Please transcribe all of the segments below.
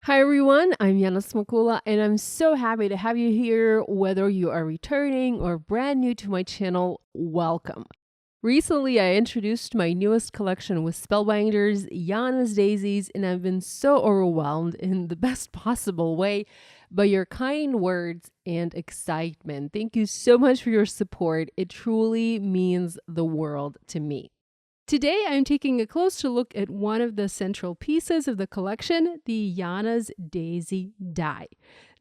Hi everyone, I'm Yana Smakula and I'm so happy to have you here. Whether you are returning or brand new to my channel, welcome. Recently, I introduced my newest collection with Spellbinders, Yana's Daisies, and I've been so overwhelmed in the best possible way by your kind words and excitement. Thank you so much for your support. It truly means the world to me. Today, I'm taking a closer look at one of the central pieces of the collection, the Yana's Daisy die.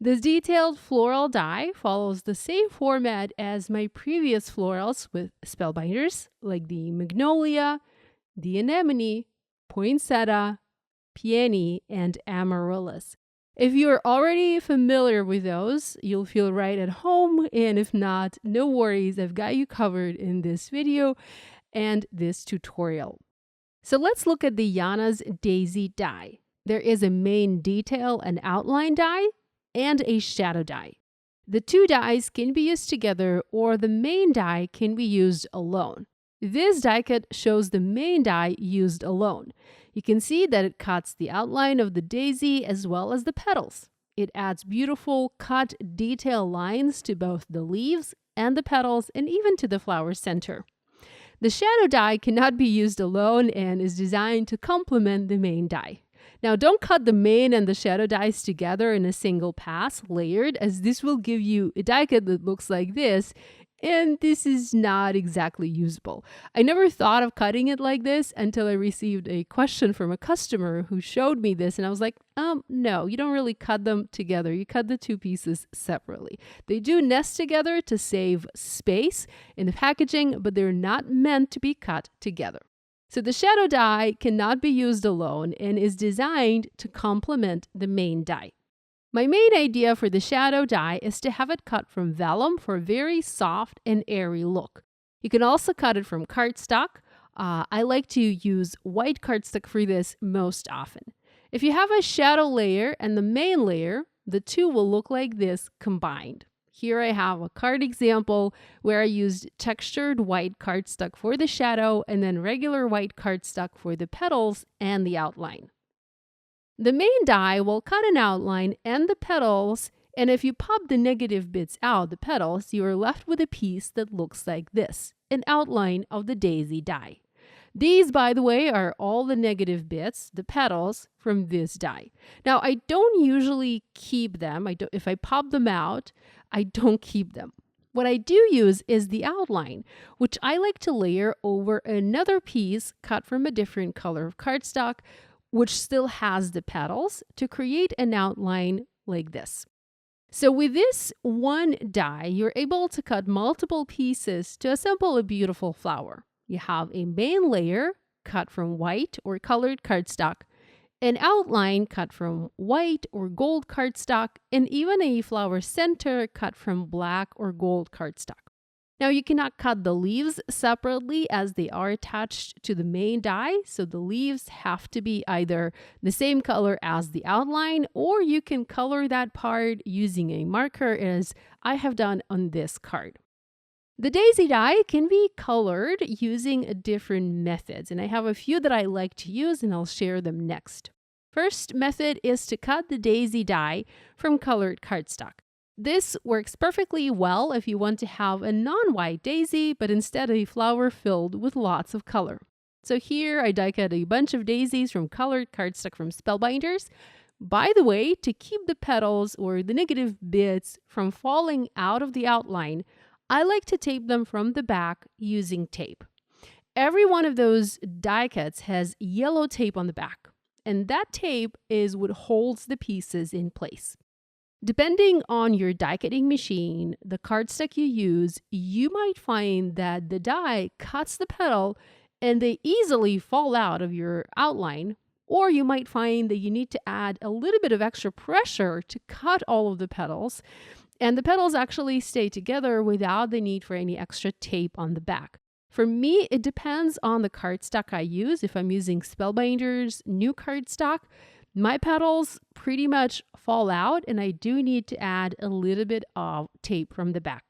This detailed floral die follows the same format as my previous florals with Spellbinders, like the Magnolia, the Anemone, Poinsettia, Peony, and Amaryllis. If you're already familiar with those, you'll feel right at home, and if not, no worries, I've got you covered in this video and this tutorial. So let's look at the Yana's Daisy die. There is a main detail and outline die and a shadow die. The two dies can be used together or the main die can be used alone. This die cut shows the main die used alone. You can see that it cuts the outline of the daisy as well as the petals. It adds beautiful cut detail lines to both the leaves and the petals and even to the flower center. The shadow die cannot be used alone and is designed to complement the main die. Now, don't cut the main and the shadow dies together in a single pass, layered, as this will give you a die cut that looks like this, and this is not exactly usable. I never thought of cutting it like this until I received a question from a customer who showed me this, and I was like, no, you don't really cut them together. You cut the two pieces separately. They do nest together to save space in the packaging, but they're not meant to be cut together. So the shadow die cannot be used alone and is designed to complement the main die. My main idea for the shadow die is to have it cut from vellum for a very soft and airy look. You can also cut it from cardstock. I like to use white cardstock for this most often. If you have a shadow layer and the main layer, the two will look like this combined. Here I have a card example where I used textured white cardstock for the shadow and then regular white cardstock for the petals and the outline. The main die will cut an outline and the petals, and if you pop the negative bits out, the petals, you are left with a piece that looks like this, an outline of the daisy die. These, by the way, are all the negative bits, the petals, from this die. Now, I don't usually keep them. If I pop them out, I don't keep them. What I do use is the outline, which I like to layer over another piece cut from a different color of cardstock, which still has the petals, to create an outline like this. So with this one die, you're able to cut multiple pieces to assemble a beautiful flower. You have a main layer cut from white or colored cardstock, an outline cut from white or gold cardstock, and even a flower center cut from black or gold cardstock. Now, you cannot cut the leaves separately as they are attached to the main die, so the leaves have to be either the same color as the outline, or you can color that part using a marker, as I have done on this card. The daisy die can be colored using different methods, and I have a few that I like to use, and I'll share them next. First method is to cut the daisy die from colored cardstock. This works perfectly well if you want to have a non-white daisy, but instead a flower filled with lots of color. So here I die cut a bunch of daisies from colored cardstock from Spellbinders. By the way, to keep the petals or the negative bits from falling out of the outline, I like to tape them from the back using tape. Every one of those die cuts has yellow tape on the back, and that tape is what holds the pieces in place. Depending on your die cutting machine, the cardstock you use, you might find that the die cuts the petal and they easily fall out of your outline, or you might find that you need to add a little bit of extra pressure to cut all of the petals, and the petals actually stay together without the need for any extra tape on the back. For me, it depends on the cardstock I use. If I'm using Spellbinders new cardstock, my petals pretty much fall out and I do need to add a little bit of tape from the back.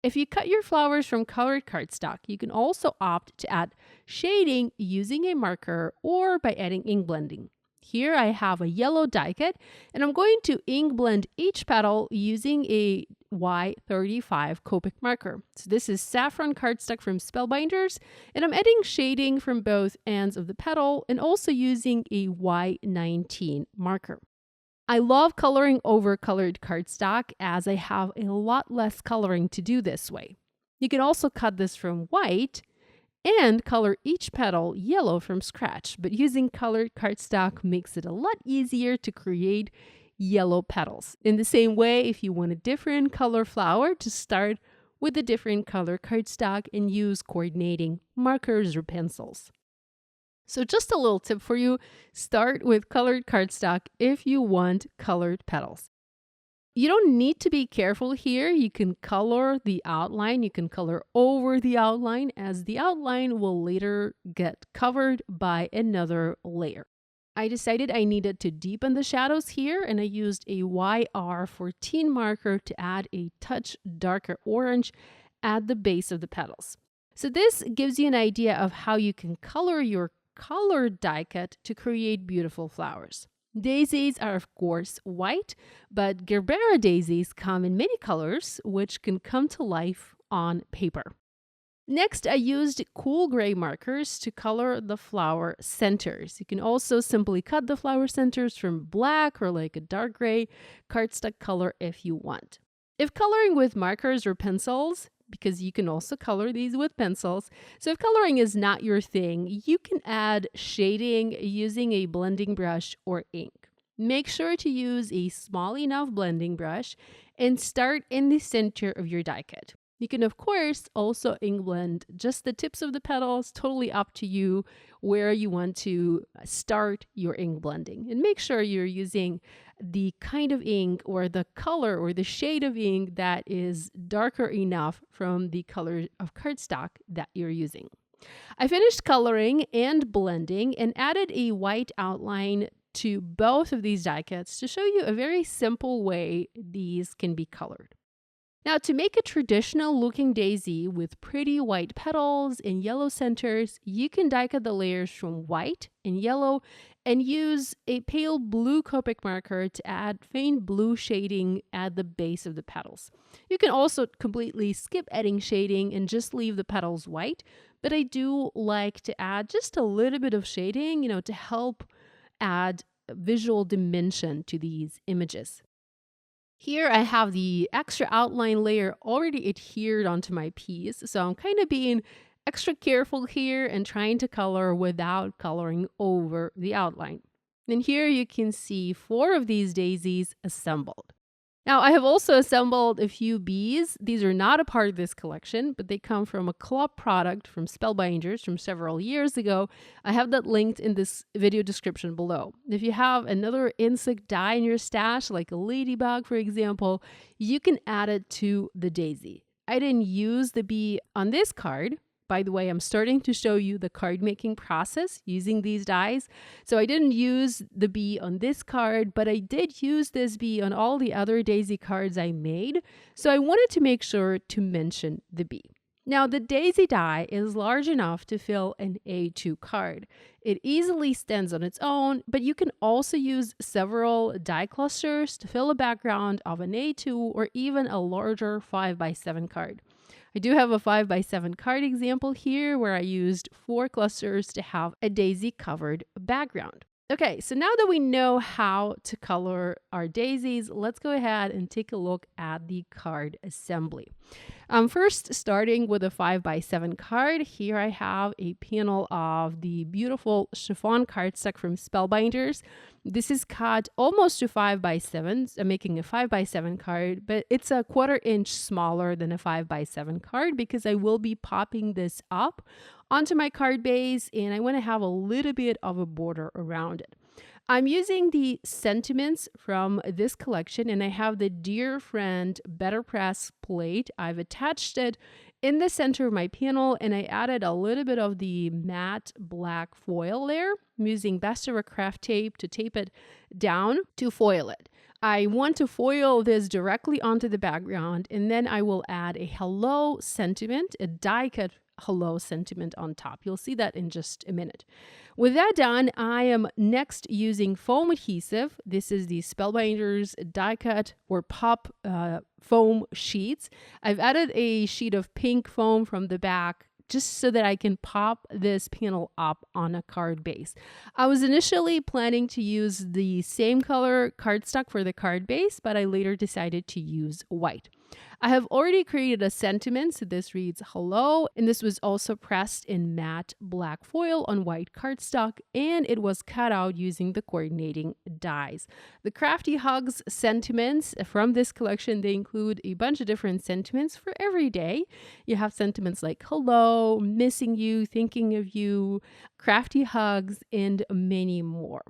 If you cut your flowers from colored cardstock, you can also opt to add shading using a marker or by adding ink blending. Here I have a yellow die cut, and I'm going to ink blend each petal using a Y35 Copic marker. So this is saffron cardstock from Spellbinders, and I'm adding shading from both ends of the petal and also using a Y19 marker. I love coloring over colored cardstock as I have a lot less coloring to do this way. You can also cut this from white and color each petal yellow from scratch, but using colored cardstock makes it a lot easier to create yellow petals. In the same way, if you want a different color flower, just start with a different color cardstock and use coordinating markers or pencils. So just a little tip for you, start with colored cardstock if you want colored petals. You don't need to be careful here. You can color the outline. You can color over the outline as the outline will later get covered by another layer. I decided I needed to deepen the shadows here, and I used a YR14 marker to add a touch darker orange at the base of the petals. So this gives you an idea of how you can color your colored die cut to create beautiful flowers. Daisies are of course white, but Gerbera daisies come in many colors, which can come to life on paper. Next, I used cool gray markers to color the flower centers. You can also simply cut the flower centers from black or like a dark gray cardstock color if you want. If coloring with markers or pencils, because you can also color these with pencils. So if coloring is not your thing, you can add shading using a blending brush or ink. Make sure to use a small enough blending brush and start in the center of your die cut. You can, of course, also ink blend just the tips of the petals, totally up to you where you want to start your ink blending. And make sure you're using the kind of ink or the color or the shade of ink that is darker enough from the color of cardstock that you're using. I finished coloring and blending and added a white outline to both of these die cuts to show you a very simple way these can be colored. Now, to make a traditional looking daisy with pretty white petals and yellow centers, you can die cut the layers from white and yellow and use a pale blue Copic marker to add faint blue shading at the base of the petals. You can also completely skip adding shading and just leave the petals white, but I do like to add just a little bit of shading, to help add visual dimension to these images. Here I have the extra outline layer already adhered onto my piece, so I'm kind of being extra careful here and trying to color without coloring over the outline. And here you can see 4 of these daisies assembled. Now, I have also assembled a few bees. These are not a part of this collection, but they come from a club product from Spellbinders from several years ago. I have that linked in this video description below. If you have another insect die in your stash, like a ladybug, for example, you can add it to the daisy. I didn't use the bee on this card. By the way, I'm starting to show you the card making process using these dies. So I didn't use the bee on this card, but I did use this bee on all the other daisy cards I made. So I wanted to make sure to mention the bee. Now, the daisy die is large enough to fill an A2 card. It easily stands on its own, but you can also use several die clusters to fill a background of an A2 or even a larger 5x7 card. I do have a 5x7 card example here where I used 4 clusters to have a daisy covered background. Okay, so now that we know how to color our daisies, let's go ahead and take a look at the card assembly. First, starting with a 5x7 card, here I have a panel of the beautiful chiffon cardstock from Spellbinders. This is cut almost to 5x7. I'm making a 5x7 card, but it's a 1/4 inch smaller than a 5x7 card because I will be popping this up onto my card base and I want to have a little bit of a border around it. I'm using the sentiments from this collection and I have the Dear Friend Better Press plate. I've attached it in the center of my panel and I added a little bit of the matte black foil layer. I'm using Best Ever Craft tape to tape it down to foil it. I want to foil this directly onto the background and then I will add a hello sentiment, a die cut hello sentiment on top. You'll see that in just a minute. With that done, I am next using foam adhesive. This is the Spellbinders die cut or pop foam sheets. I've added a sheet of pink foam from the back just so that I can pop this panel up on a card base. I was initially planning to use the same color cardstock for the card base, but I later decided to use white. I have already created a sentiment, so this reads hello, and this was also pressed in matte black foil on white cardstock, and it was cut out using the coordinating dies. The Crafty Hugs sentiments from this collection, they include a bunch of different sentiments for every day. You have sentiments like hello, missing you, thinking of you, crafty hugs, and many more.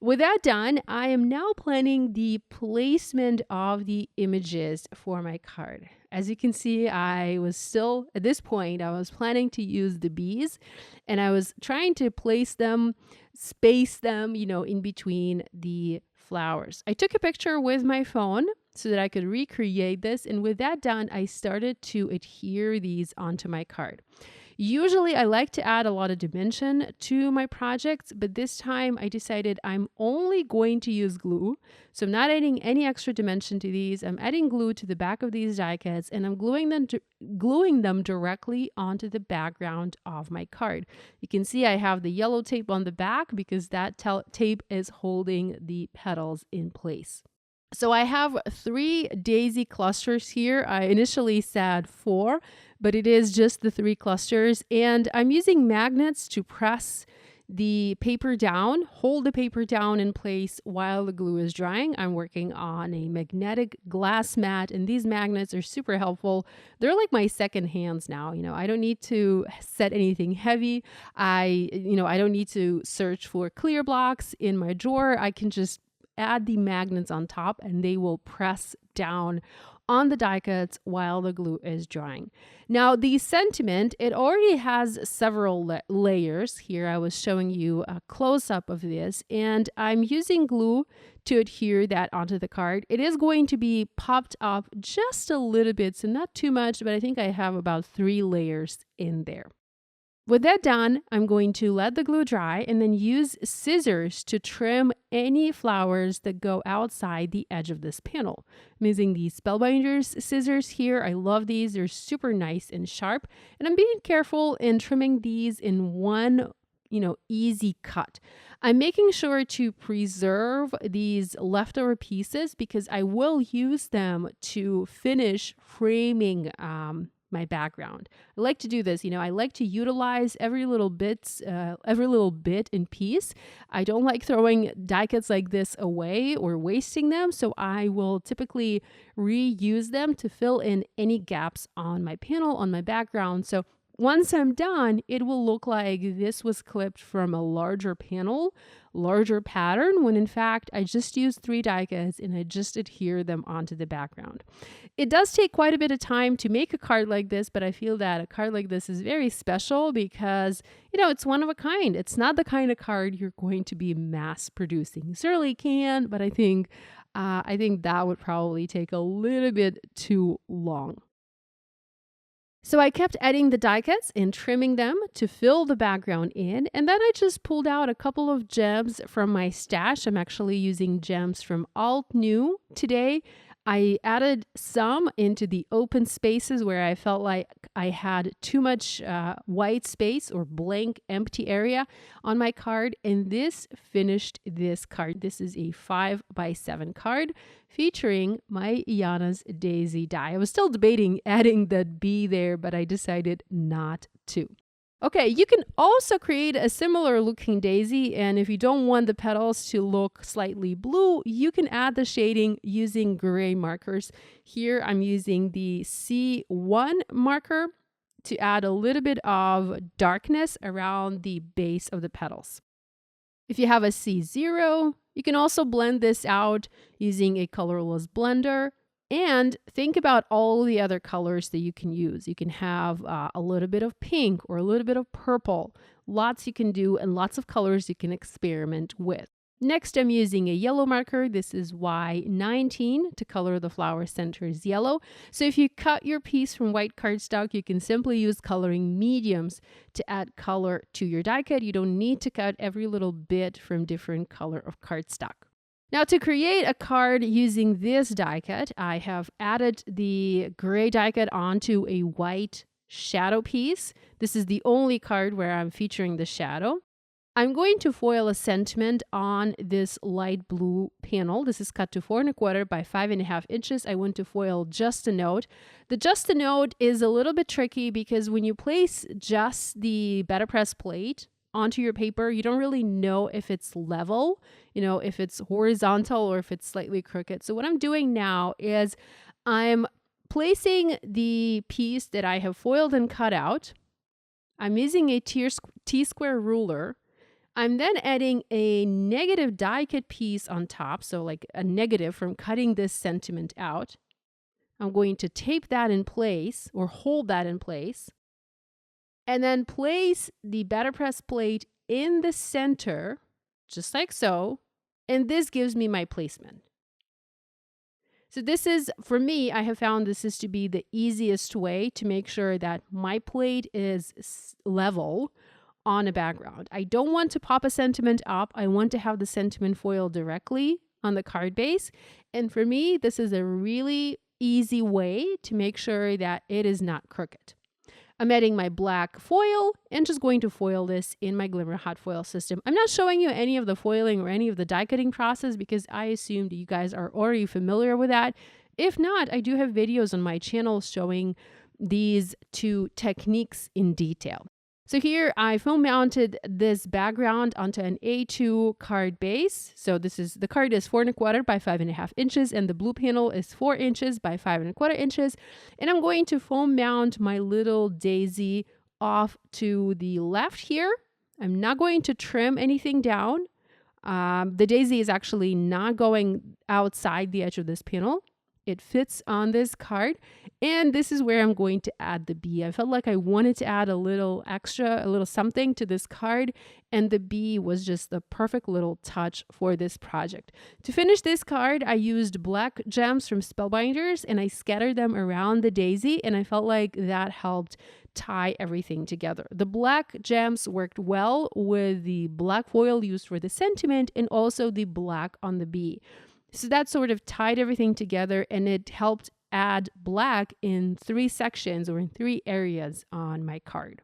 With that done, I am now planning the placement of the images for my card. As you can see, I was still, at this point, I was planning to use the bees, and I was trying to place them, space them, in between the flowers. I took a picture with my phone so that I could recreate this, and with that done, I started to adhere these onto my card. Usually I like to add a lot of dimension to my projects, but this time I decided I'm only going to use glue. So I'm not adding any extra dimension to these. I'm adding glue to the back of these die cuts, and I'm gluing them directly onto the background of my card. You can see I have the yellow tape on the back because that tape is holding the petals in place. So I have 3 daisy clusters here. I initially said 4, but it is just the 3 clusters. And I'm using magnets to press the paper down, hold the paper down in place while the glue is drying. I'm working on a magnetic glass mat, and these magnets are super helpful. They're like my second hands now. I don't need to set anything heavy. I don't need to search for clear blocks in my drawer. I can just add the magnets on top, and they will press down on the die cuts while the glue is drying. Now, the sentiment, it already has several layers. Here I was showing you a close-up of this, and I'm using glue to adhere that onto the card. It is going to be popped up just a little bit, so not too much, but I think I have about 3 layers in there. With that done, I'm going to let the glue dry and then use scissors to trim any flowers that go outside the edge of this panel. I'm using these Spellbinders scissors here. I love these. They're super nice and sharp. And I'm being careful in trimming these in one, easy cut. I'm making sure to preserve these leftover pieces because I will use them to finish framing my background. I like to do this, I like to utilize every little bit in piece. I don't like throwing die cuts like this away or wasting them, so I will typically reuse them to fill in any gaps on my panel, on my background. So once I'm done, it will look like this was clipped from a larger panel, larger pattern, when in fact I just used 3 die cuts and I just adhere them onto the background. It does take quite a bit of time to make a card like this, but I feel that a card like this is very special because, it's one of a kind. It's not the kind of card you're going to be mass producing. You certainly can, but I think that would probably take a little bit too long. So I kept adding the die cuts and trimming them to fill the background in, and then I just pulled out a couple of gems from my stash. I'm actually using gems from Alt New today. I added some into the open spaces where I felt like I had too much white space or blank empty area on my card, and this finished this card. This is a 5x7 card featuring my Yana's Daisy die. I was still debating adding that bee there, but I decided not to. Okay, you can also create a similar looking daisy, and if you don't want the petals to look slightly blue, you can add the shading using gray markers. Here I'm using the C1 marker to add a little bit of darkness around the base of the petals. If you have a C0, you can also blend this out using a colorless blender. And think about all the other colors that you can use. You can have a little bit of pink or a little bit of purple. Lots you can do and lots of colors you can experiment with. Next, I'm using a yellow marker. This is Y19 to color the flower centers yellow. So if you cut your piece from white cardstock, you can simply use coloring mediums to add color to your die cut. You don't need to cut every little bit from different color of cardstock. Now, to create a card using this die cut, I have added the gray die cut onto a white shadow piece. This is the only card where I'm featuring the shadow. I'm going to foil a sentiment on this light blue panel. This is cut to 4 1/4 by 5.5 inches. I want to foil just a note. The just a note is a little bit tricky because when you place just the Better Press plate onto your paper, you don't really know if it's level, if it's horizontal or if it's slightly crooked. So what I'm doing now is I'm placing the piece that I have foiled and cut out. I'm using a T-square ruler. I'm then adding a negative die cut piece on top, so like a negative from cutting this sentiment out. I'm going to tape that in place or hold that in place, and then place the Better Press plate in the center, just like so, and this gives me my placement. So this is, for me, I have found this is to be the easiest way to make sure that my plate is level on a background. I don't want to pop a sentiment up. I want to have the sentiment foiled directly on the card base. And for me, this is a really easy way to make sure that it is not crooked. I'm adding my black foil and just going to foil this in my Glimmer Hot Foil system. I'm not showing you any of the foiling or any of the die cutting process because I assumed you guys are already familiar with that. If not, I do have videos on my channel showing these two techniques in detail. So here I foam mounted this background onto an A2 card base. So the card is 4 1/4 by 5.5 inches and the blue panel is 4 inches by 5 1/4 inches. And I'm going to foam mount my little daisy off to the left here. I'm not going to trim anything down. The daisy is actually not going outside the edge of this panel. It fits on this card, and this is where I'm going to add the bee. I felt like I wanted to add a little extra, a little something to this card, and the bee was just the perfect little touch for this project. To finish this card, I used black gems from Spellbinders, and I scattered them around the daisy, and I felt like that helped tie everything together. The black gems worked well with the black foil used for the sentiment and also the black on the bee. So that sort of tied everything together, and it helped add black in 3 sections or in 3 areas on my card.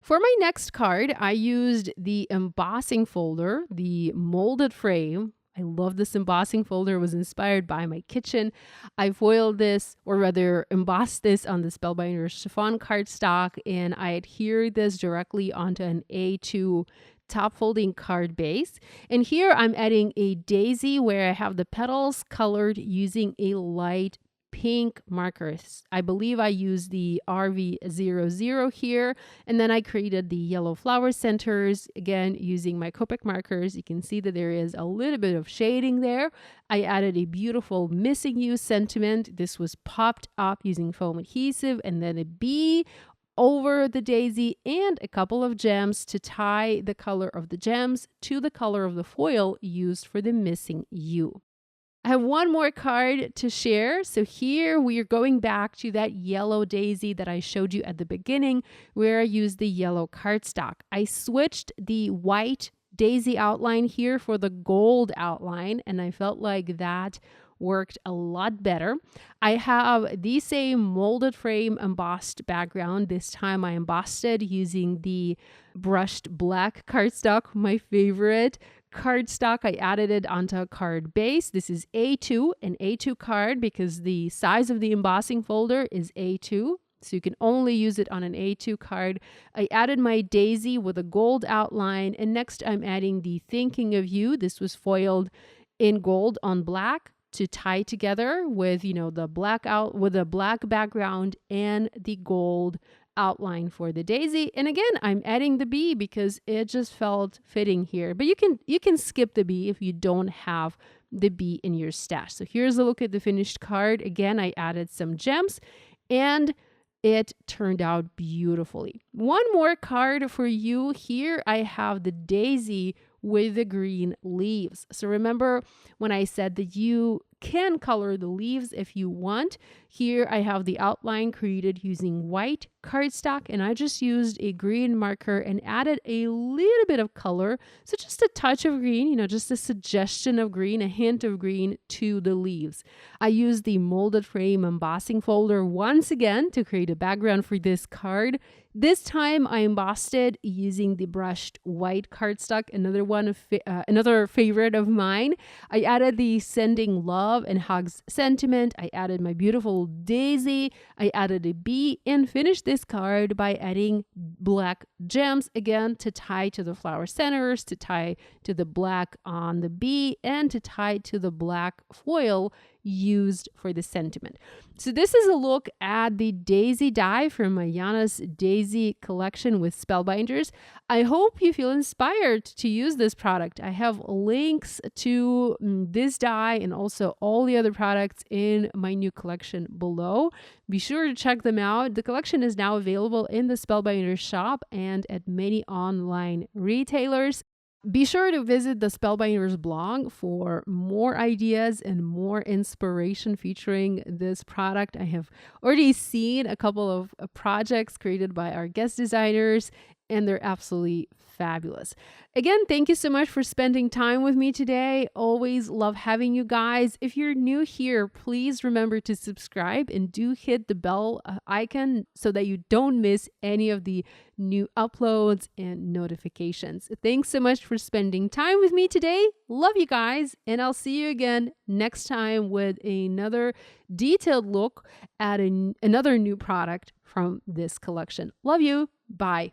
For my next card, I used the embossing folder, the molded frame. I love this embossing folder. It was inspired by my kitchen. I foiled this, or rather embossed this on the Spellbinders chiffon cardstock, and I adhered this directly onto an A2 top folding card base. And here I'm adding a daisy where I have the petals colored using a light pink markers. I believe I used the RV00 here, and then I created the yellow flower centers, again using my Copic markers. You can see that there is a little bit of shading there. I added a beautiful missing you sentiment. This was popped up using foam adhesive, and then a bee over the daisy and a couple of gems to tie the color of the gems to the color of the foil used for the missing you. I have one more card to share. So here we are going back to that yellow daisy that I showed you at the beginning where I used the yellow cardstock. I switched the white daisy outline here for the gold outline, and I felt like that worked a lot better. I have the same molded frame embossed background. This time I embossed it using the brushed black cardstock, my favorite cardstock. I added it onto a card base. This is A2, an A2 card because the size of the embossing folder is A2. So you can only use it on an A2 card. I added my daisy with a gold outline, and next I'm adding the Thinking of You. This was foiled in gold on black to tie together with, the black background and the gold outline for the daisy. And again, I'm adding the bee because it just felt fitting here. But you can skip the bee if you don't have the bee in your stash. So here's a look at the finished card. Again, I added some gems and it turned out beautifully. One more card for you. Here I have the daisy with the green leaves. So remember when I said that you can color the leaves if you want. Here I have the outline created using white cardstock, and I just used a green marker and added a little bit of color. So just a touch of green, just a suggestion of green, a hint of green to the leaves. I used the molded frame embossing folder once again to create a background for this card. This time I embossed it using the brushed white cardstock, another favorite of mine. I added the sending love and hugs sentiment. I added my beautiful daisy. I added a bee and finished this card by adding black gems again to tie to the flower centers, to tie to the black on the bee, and to tie to the black foil used for the sentiment. So this is a look at the daisy die from my Yana's daisy collection with Spellbinders. I hope you feel inspired to use this product. I have links to this die and also all the other products in my new collection below. Be sure to check them out. The collection is now available in the Spellbinders shop and at many online retailers. Be sure to visit the Spellbinders blog for more ideas and more inspiration featuring this product. I have already seen a couple of projects created by our guest designers, and they're absolutely fabulous. Again, thank you so much for spending time with me today. Always love having you guys. If you're new here, please remember to subscribe and do hit the bell icon so that you don't miss any of the new uploads and notifications. Thanks so much for spending time with me today. Love you guys, and I'll see you again next time with another detailed look at another new product from this collection. Love you. Bye.